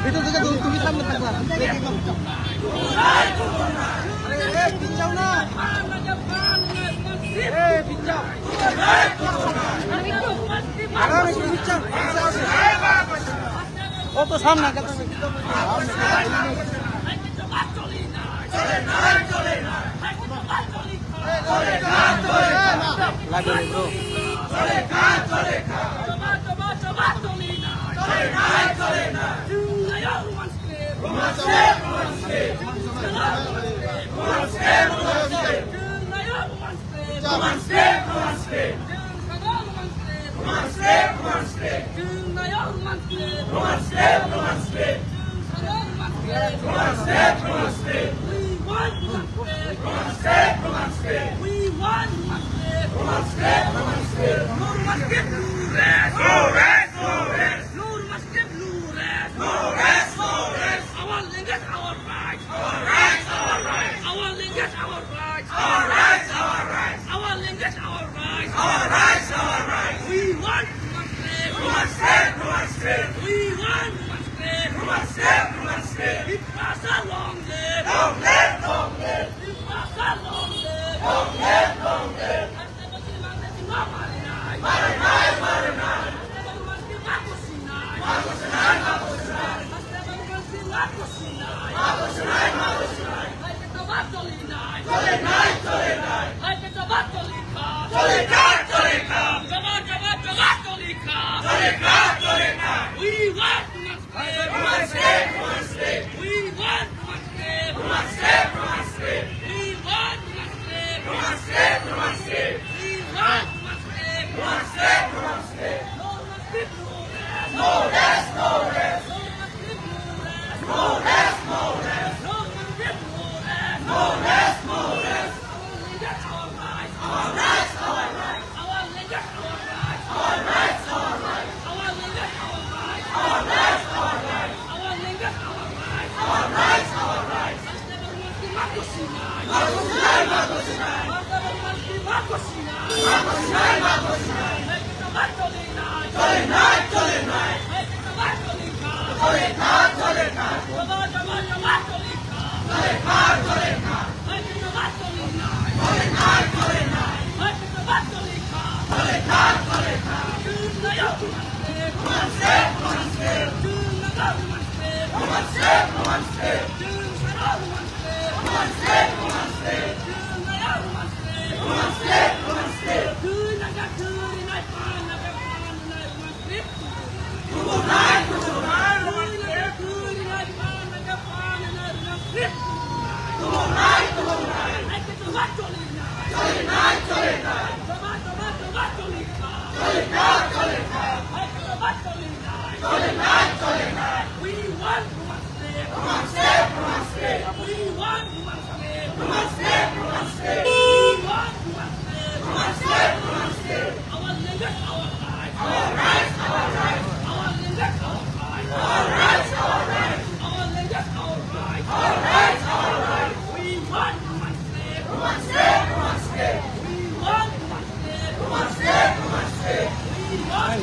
ভিতর থেকে তুমি সামনে থাকবা পিছাও না পিছাও ও তো সামনে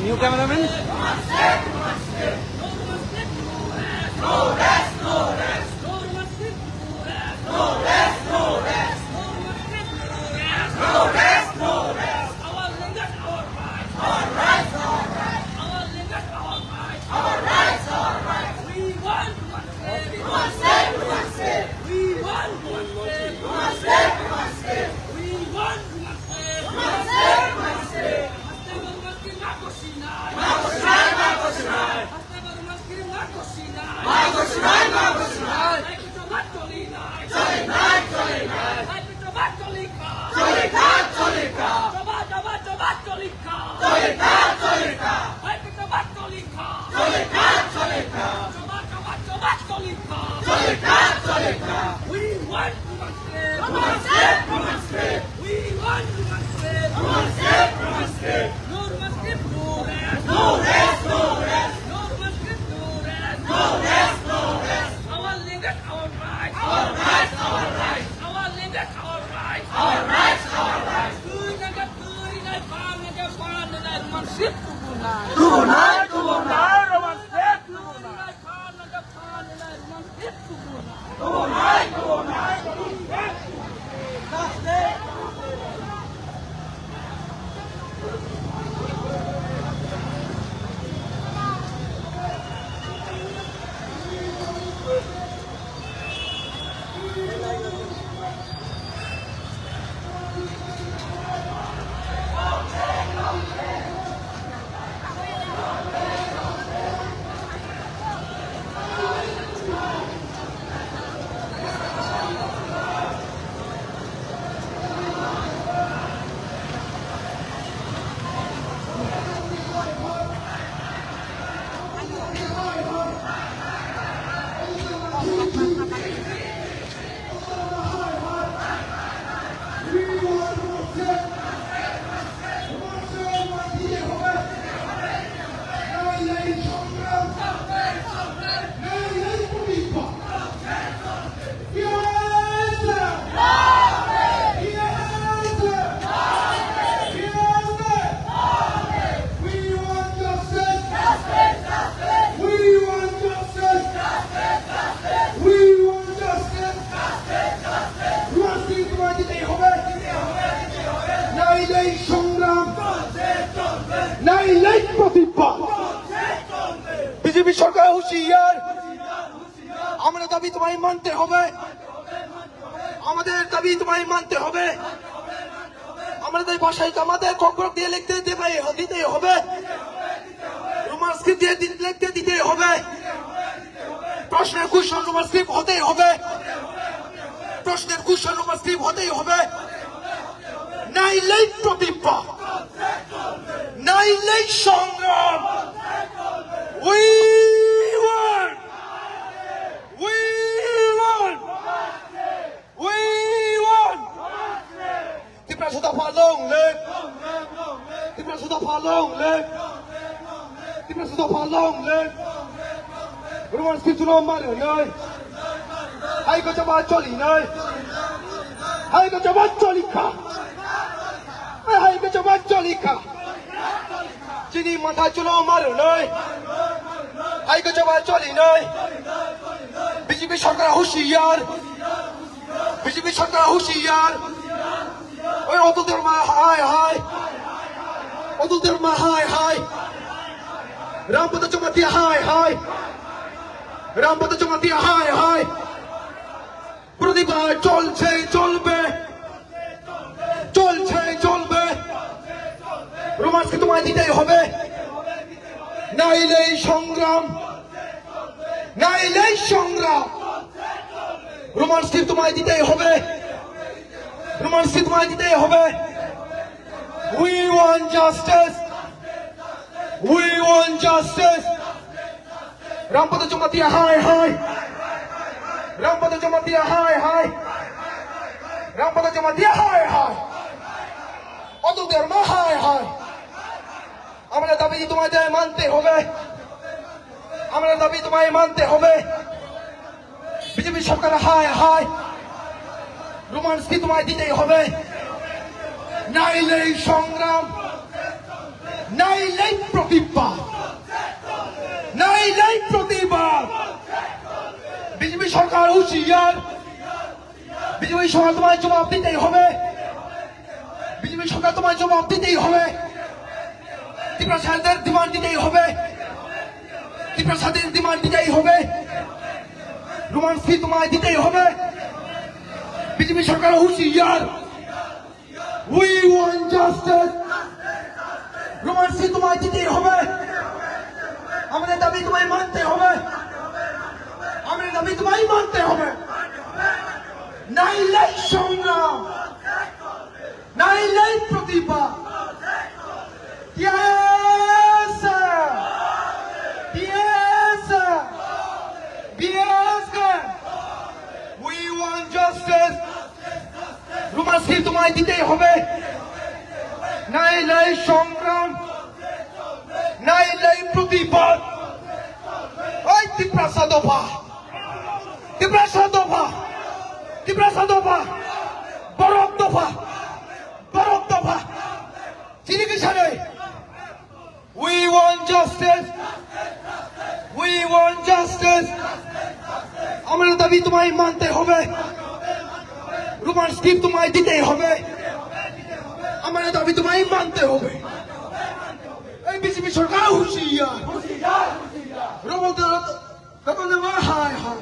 new cameraman. Democracy now! BJP সরকার হুঁশিয়ার, আমাদের দাবি তোমায় মানতে হবে, আমাদের দাবি তোমায় মানতে হবে, আমাদের ভাষায় আমাদের কক্ষ দিয়ে লিখতে দিতেই হবে, রোমান স্ক্রিপ্ট দিয়ে লিখতে দিতেই হবে, প্রশ্নের কুশন রোমান স্ক্রিপ্ট হতেই হবে, প্রশ্নের কুশন রোমান স্ক্রিপ্ট হতেই হবে, নাইলেই প্রতিবাদ, নাইলেই সংগ্রাম। We want! We want! We want! Tipra sa tapalong, Leg! Tipra sa tapalong, Leg! Tipra sa tapalong, Leg! Ruwan sa kitulo mali, Leg! Hay ko sa bacholi, Leg! Hay ko sa bacholi ka! Hay ko sa bacholi ka! Chini mata chulo mali, Leg! Haiko জমা চলি নাই, BJP সরকার হুঁশিয়ার, BJP সরকার হুঁশিয়ার, ওই অতুলদের মা হায় হায়, অতুলদের মা হায় হায়, রামপদ জমা দিয়ে হায় হায়, রামপদ জমা দিয়ে হায় হায়, প্রতিবাদ চলছে চলবে, চলছে চলবে, রোমান্সকে তোমায় দিতেই হবে, নাইলেই সংগ্রাম, নাইলেই সংগ্রাম, রোমান স্ক্রিপ্ট তোমায় দিতেই হবে, রোমান স্ক্রিপ্ট তোমায় দিতেই হবে। We want justice, we want justice. Rampada Jamatia হায় হায়, রামপদ জমাতিয়া হায় হায়, রামপদ জমাতিয়া হায় হায়, অতুলদের মা হায় হায়। আমাদের দাবি তোমাদের মানতে হবে, আমাদের দাবি তোমায় মানতে হবে, বিজেপি সরকার হায় হায়, রোমান স্ক্রিপ্ট তোমায় দিতেই হবে, নাইলেই সংগ্রাম, নাইলেই প্রতিবাদ, নাইলেই প্রতিবাদ, বিজেপি সরকার হুঁশিয়ার, বিজেপি সরকার তোমায় জবাব দিতেই হবে, বিজেপি সরকার তোমায় জবাব দিতেই হবে, ত্রিপুরা সাহেবদের ডিমান্ড দিতেই হবে, ত্রিপুরা সাহেবদের ডিমান্ড দিতেই হবে, রোমান স্ক্রিপ্ট তোমায় দিতেই হবে, বিজেপি সরকার হুঁশিয়ার। We want justice, Roman script তোমায় দিতেই হবে, আমাদের দাবি তোমায় মানতে হবে, আমাদের দাবি তোমায় মানতে হবে, নাইলেই সংগ্রাম, নাইলেই প্রতিবাদ। Yes, sir. Yes, sir. Yes, sir. We want justice. Roman script তোমায় দিতেই হবে, নাইলেই সংগ্রাম, নাইলেই প্রতিবাদ। ওই ত্রিপুরা সাধবা, ত্রিপুরা সাধবা, ত্রিপুরা সাধবা, বরফ দফা, বরফ দফা, চিনি কি সারে। We want justice. We want justice. আমাদের দাবি তোমায় মানতে হবে। রোমান স্ক্রিপ্ট তোমায় দিতে হবে। আমাদের দাবি তোমায় মানতে হবে। এই বিজেপি সরকার হুঁশিয়ার। রবীন্দ্র হায় হায়।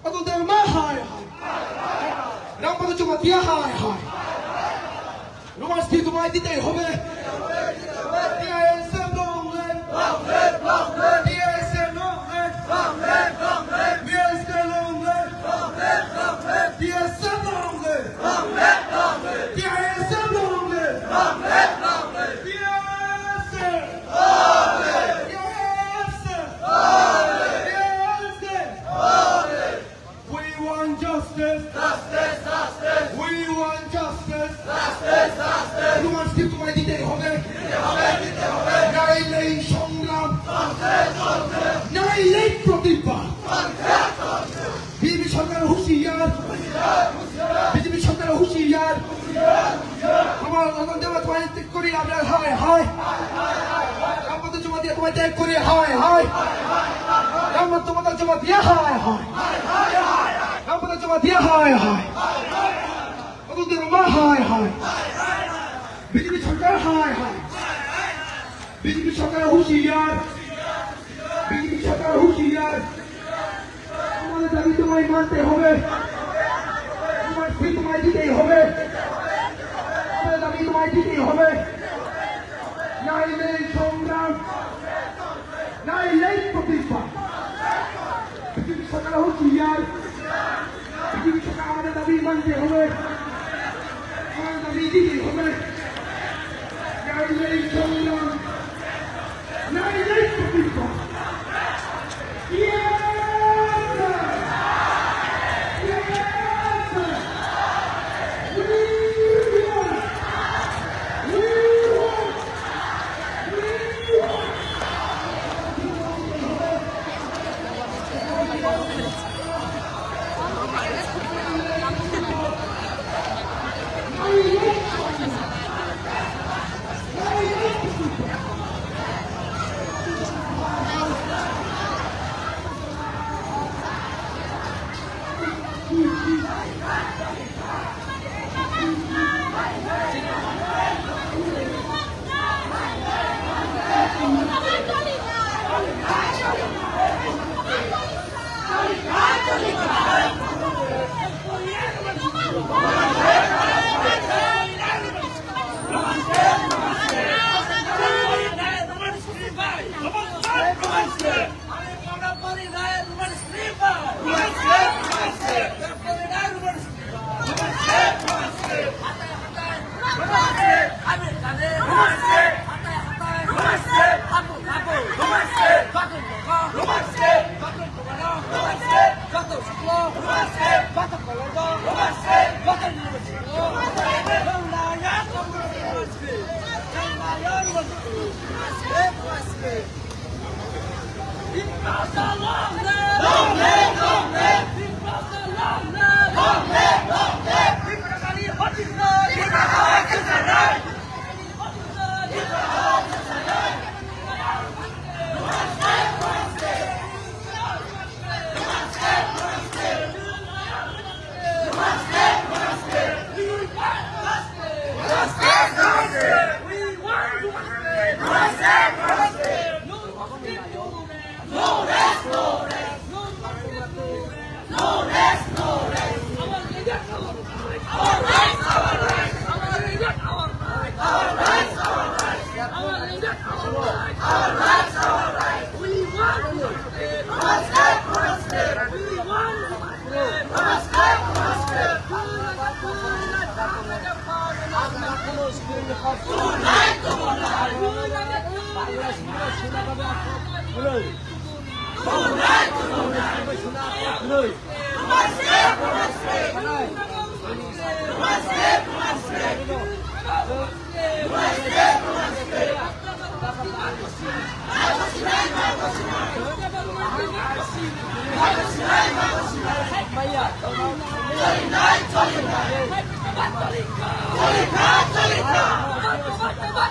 রবীন্দ্র হায় হায়। রামপদ চৌমাতিয়া হায় হায়। রোমান স্ক্রিপ্ট তোমায় দিতে হবে। TISM long live. TISM long live. BSK long live. TISM long live. TISM long live. We want justice. We want justice. Roman script তোমায় দিতে হবে। নাইলে সংগ্রাম, নাইলে প্রতিবাদ। বিজেপি সরকার হুঁশিয়ার। বিজেপি সরকার হুঁশিয়ার। আমার দেওয়া তোমায় ত্যাগ করি আমরা হায় হায়। রামপদ জমা দিয়ে তোমায় ত্যাগ করি হায় হায়। রামপদ তোমাদের জমা দিয়ে হায় হায়। রামপদ জমা দিয়ে হায় হায়। হায় হায়। বিজেপি সরকার হায় হায়। বিজেপি সরকার হুঁশিয়ার। বিজেপি সরকার হুঁশিয়ার। আমাদের দাবি তোমায় মানতে হবে। তোমার ফি তোমায় দিতেই হবে। আমাদের দাবি তোমায় দিতেই হবে। নাইলে সংগ্রাম, নাইলে প্রতিবাদ। বিজেপি সরকার হুঁশিয়ার। বিজেপি সরকার আমাদের দাবি মানতে হবে। আমাদের দাবি দিতেই হবে। নাইলে সংগ্রাম, নাইলে প্রতিবাদ।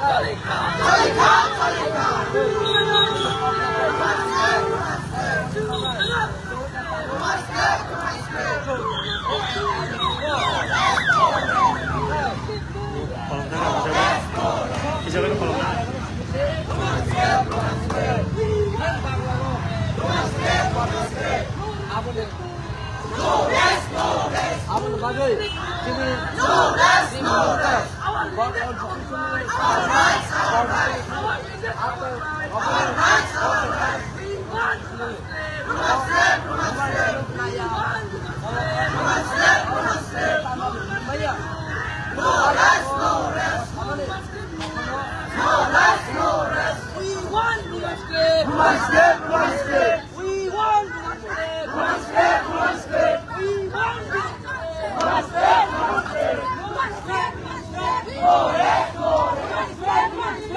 Tolika! Our leaders, our rights, our rights, our leaders, our rights, our rights. We want justice. We want justice. No rest, no rest. No rest, no rest. We want justice. We want justice. We want justice. We want justice. We want justice. No rest, no rest. No rest, no rest.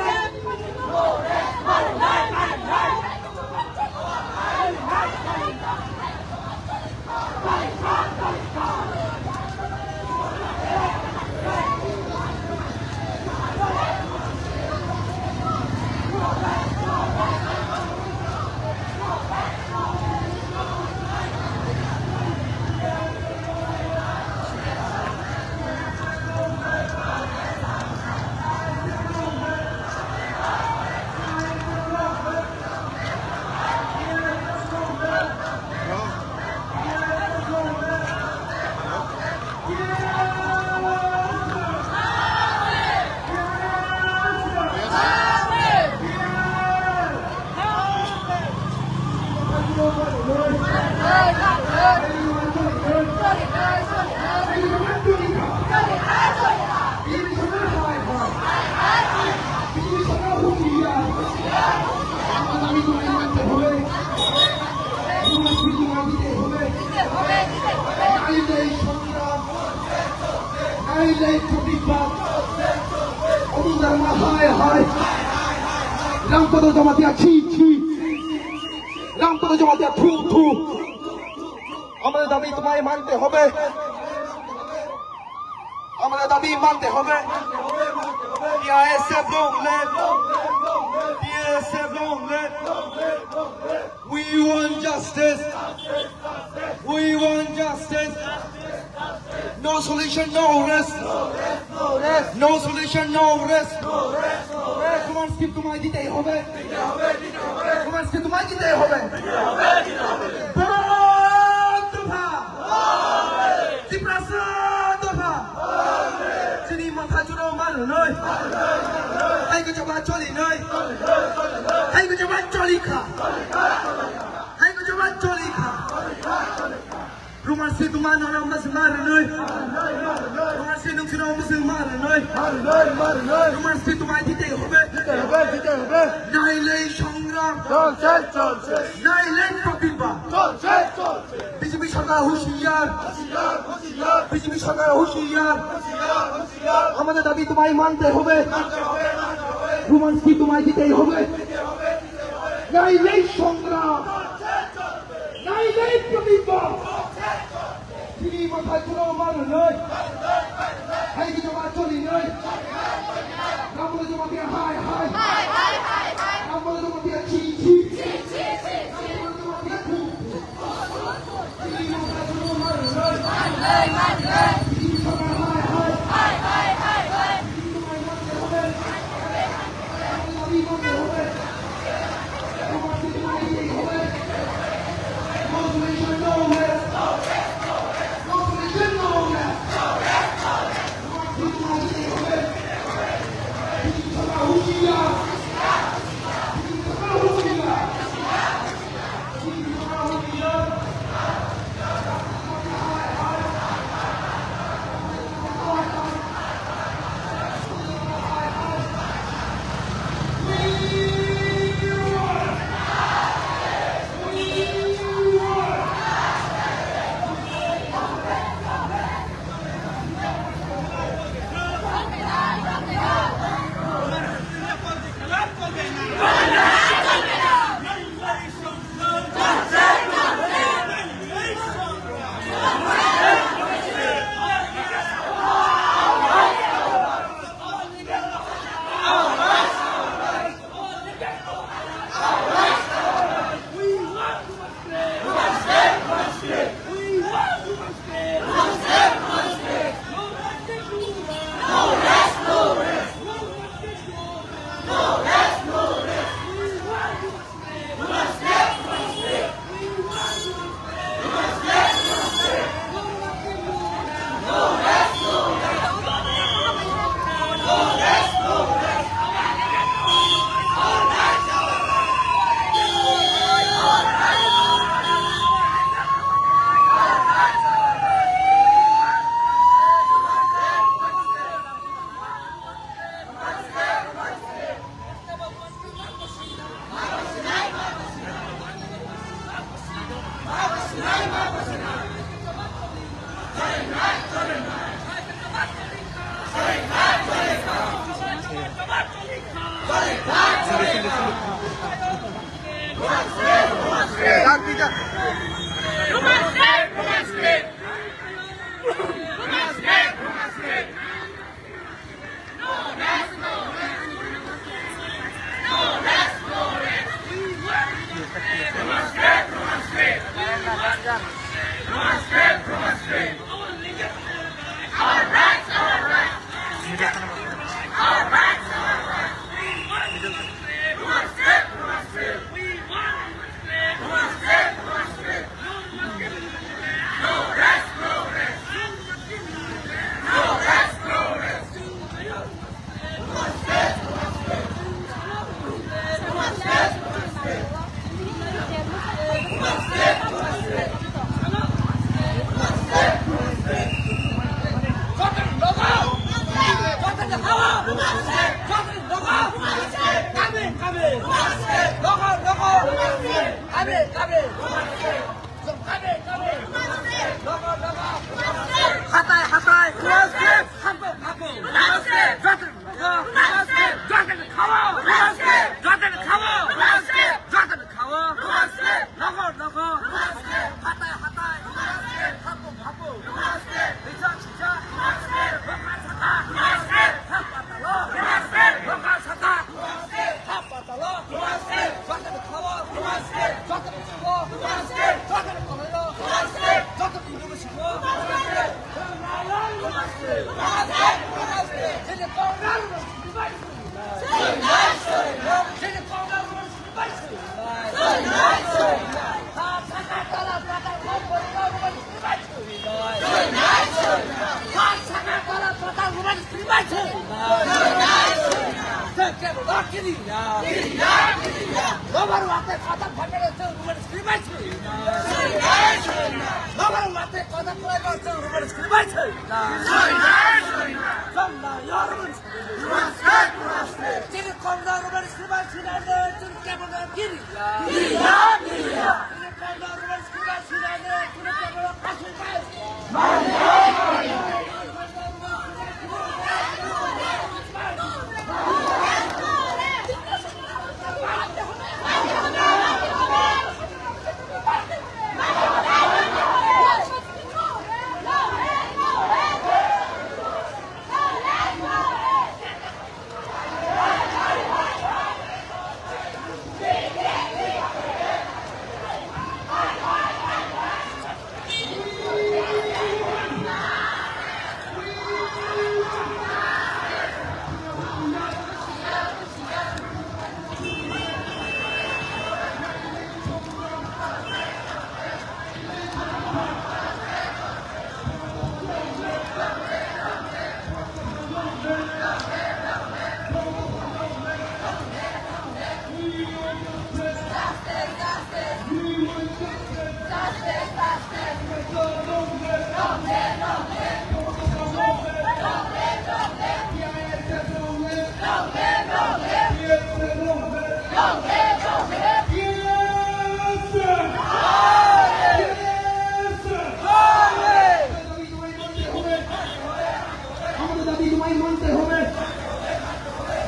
Rampada Jamatia ছি ছি, রামপদ জমাতিয়া থু থু। আমাদের দাবি তোমায় মানতে হবে, আমাদের দাবি মানতে হবে। PISF long live, PISF long live. We want justice, we want justice. No solution, no rest. No solution, no rest. তোমার স্কিপ তোমায় দিতেই হবে, তোমার স্কিপ তোমায় দিতেই হবে। চিনি মাথা চুরো মারো নয়, হাইকো জবা চলি নয়, হাইকো জবা চলি খা, হাইকো জবা চলি খা। Rumah si tu mana orang masih marah noi, rumah si nung sinong masih marah noi, rumah si tu mana kita hobe, nai lei সংগ্রাম, nai lei প্রতিভা, বিজেপি সরকার হুঁশিয়ার, বিজেপি সরকার হুঁশিয়ার। আমাদের দাবি তোমায় মানতে হবে, rumah si তোমায় দিতেই হবে, nai lei সংগ্রাম, nai lei প্রতিভা। চিনি মাথায় চুলো মারো নয়, হাইকি জমা চলি নয়, রামবলে জমা দিয়ে হাই হাই, রামবলে জমা দিয়ে ছি ছি, রামবলে জমা দিয়ে থু থু। চিনি মাথায় চুলো মারো নয়, চিনি সরকার হাই হাই, চিনি তোমায় মানতে হবে, আমাদের দাবি মানতে হবে, তোমার চিনি তোমায় দিতেই হবে। No solution, no rest.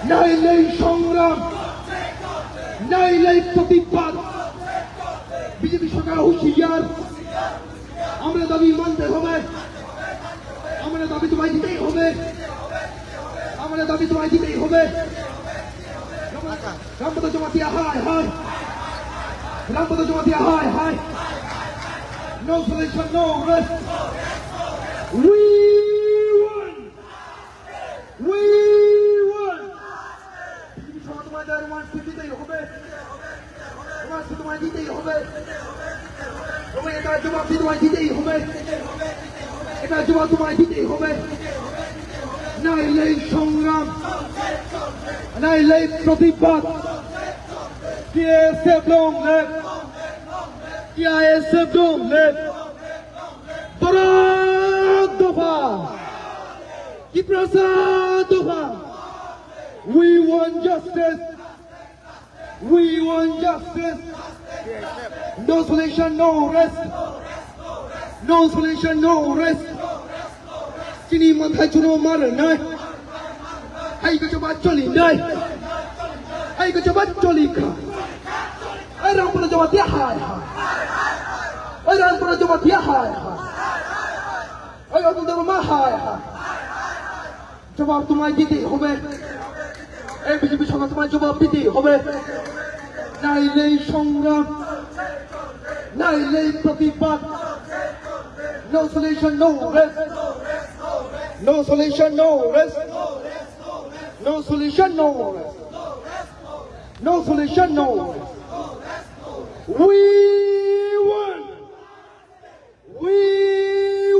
নাইলেই সংগ্রাম, নাইলেই প্রতিবাদ। বিজেপি সরকার হুঁশিয়ার, আমরা দাবি মানতে হবে, আমরা দাবি তোমায় দিতেই হবে, আমরা দাবি তোমায় দিতেই হবে। রামপদ জমাতিয়া হায় হায়, রামপদ জমাতিয়া হায় হায়। No solution, no rest. We won. We won. BJP সরকার তোমায় রোমান দিতেই হবে, রোমান তোমায় দিতেই হবে, রোমান এটা জবাব তোমায় দিতেই হবে, এটা জবাব তোমায় দিতেই হবে। নাইলেই সংগ্রাম, নাইলেই প্রতিবাদ। TSF long live, TSF long live। Barat Dofa, Ki Prasad Dofa। We want justice, we want justice। No solution, no rest, no solution, no rest। চিনি মাথায় চুনো মারে নাই, হাই গো জবাব চলি নাই, হাই গো জবাব চলি খা, এই রামপুরে জমা দিয়া হায় হায় এই রামপুরে জমা দিয়া হায় হায় এই অতুল মা হায় হায় জবাব তোমায় দিতে হবে এই বিজেপি সরকার তোমায় জবাব দিতে হবে নাইলেই সংগ্রাম নাইলেই প্রতিবাদ no solution no rest no solution no rest no solution no rest no solution no rest we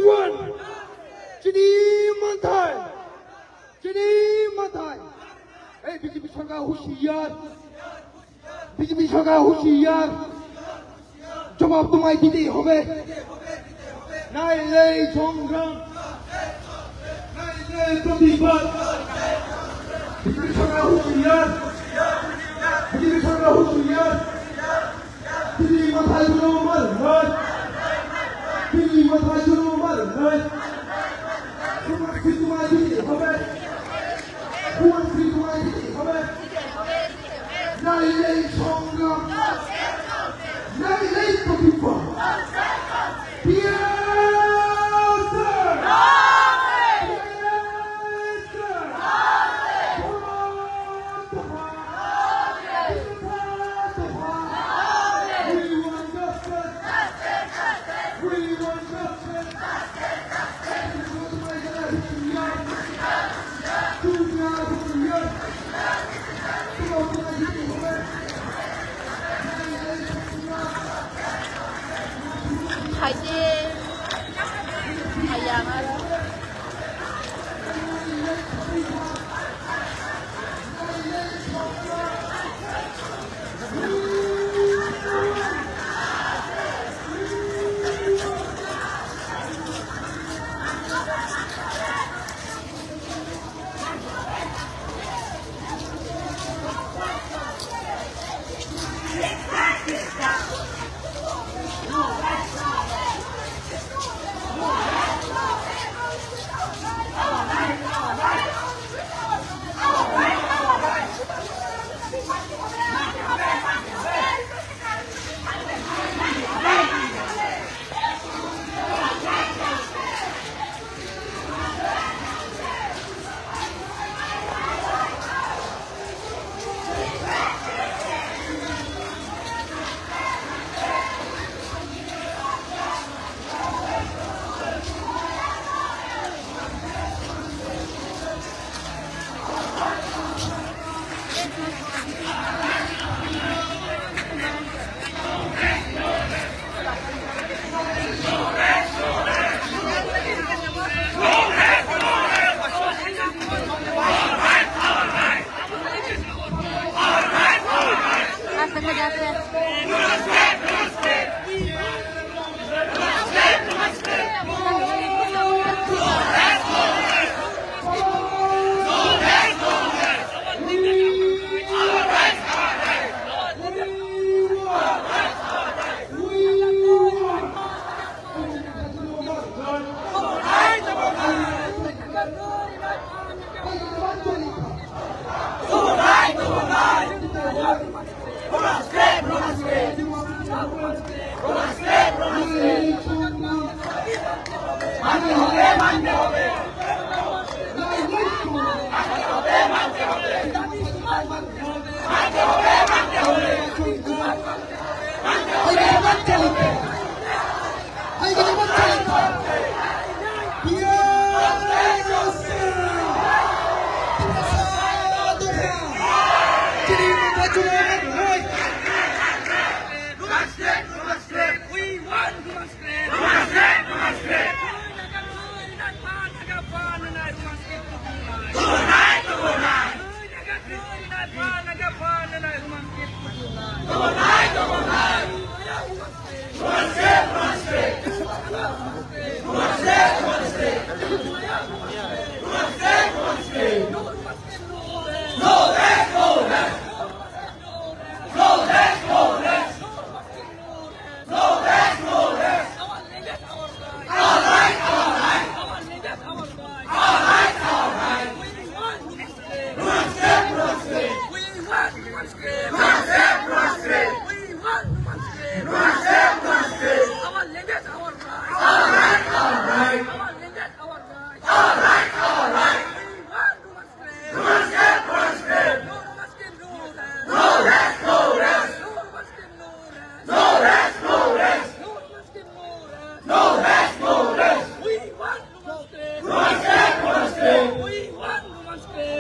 won চিনি মাথায় এই বিজেপি সরকার হুঁশিয়ার বিজেপি সরকার হুঁশিয়ার জবাব তোমায় দিতেই হবে নাইলে সংগ্রাম নাইলে প্রতিবাদ বিজেপি সরকার হুঁশিয়ার বিজেপি সরকার হুঁশিয়ার চিনি মাথায় জনমার নয় চিনি মাথায় জনমার নয় তোমাকে তোমায় দিতে হবে তোমাকে তোমায় দিতে হবে নাইলে সংগ্রাম নাইলে প্রতিবাদ 화이팅! 다양하다.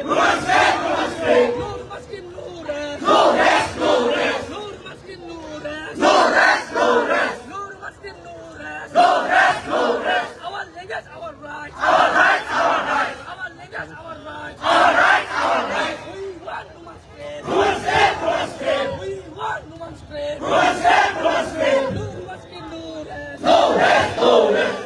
Nur Maskin, no rest. No rest, no rest. Nur Maskin, no rest. No rest, no rest. Nur Maskin, no rest. No rest, no rest. Our language, our rights. Our rights, our rights. Our language, our rights. Our rights, our rights. We want Numan State. Numan State, Numan State. We want Numan State. Numan State, Numan State. Nur Maskin, no rest. No rest, no rest.